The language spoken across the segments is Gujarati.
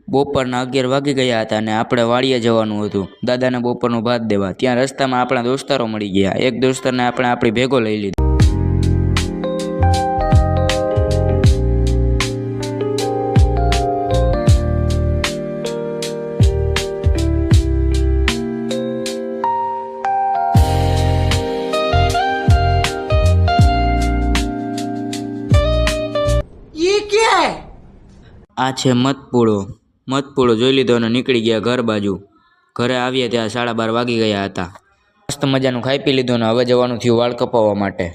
બપોરના 11 વાગી ગયા હતા અને આપણે વાડીએ જવાનું હતું દાદાને બપોરનું ભાત દેવા। ત્યાં રસ્તામાં આપણા દોસ્તારો મળી ગયા। એક દોસ્તારને આપણે આપણી ભેગો લઈ લીધો। આ છે મતપૂળો જોઈ લીધો અને નીકળી ગયા ઘર બાજુ। ઘરે આવ્યા ત્યાં 12:30 વાગી ગયા હતા। મસ્ત મજાનું ખાઈ પી લીધું ને હવે જવાનું થયું વાળ કપાવવા માટે।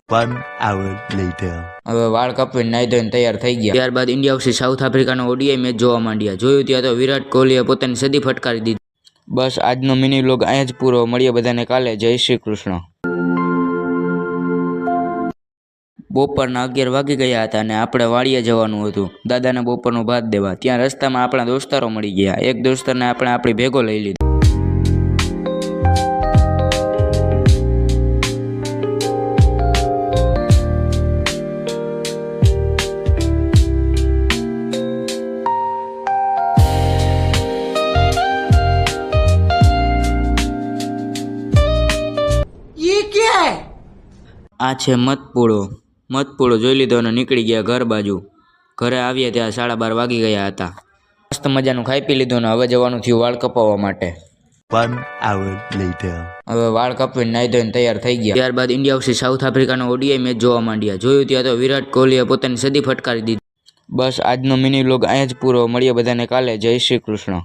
1 hour later. હવે વાળ કપાવીને નાઈ ધોઈને તૈયાર થઈ ગયા। ત્યારબાદ ઇન્ડિયા vs સાઉથ આફ્રિકાનો ઓડીઆઈ મેચ જોવા માંડ્યા। જોયું ત્યાં તો વિરાટ કોહલીએ પોતાની સદી ફટકારી દીધી। બસ આજનો મિની વ્લોગ અહીંયા જ પૂરો। મળીએ બધાને કાલે। જય શ્રી કૃષ્ણ। બપોરના 11 વાગી ગયા હતા અને આપણે વાડીએ જવાનું હતું દાદાને બપોરનું ભાત દેવા। ત્યાં રસ્તામાં આપણા દોસ્તારો મળી ગયા। એક દોસ્તારને આપણે આપણી ભેગો લઈ લીધો। આ છે મતપૂળો જોઈ લીધો અને નીકળી ગયા ઘર બાજુ। ઘરે આવ્યા ત્યાં 12:30 વાગી ગયા હતા। મસ્ત મજાનું ખાઈ પી લીધું ને હવે જવાનું થયું વાળ કપાવવા માટે। 1 hour later. હવે વાળ કપાવીને નાઈ ધોઈને તૈયાર થઈ ગયા। ત્યારબાદ ઇન્ડિયા vs સાઉથ આફ્રિકાનો ઓડીઆઈ મેચ જોવા માંડ્યા। જોયું ત્યાં તો વિરાટ કોહલીએ પોતાની સદી ફટકારી દીધી। બસ આજનો મિની વ્લોગ અહીંયા જ પૂરો। મળીએ બધાને કાલે। જય શ્રી કૃષ્ણ।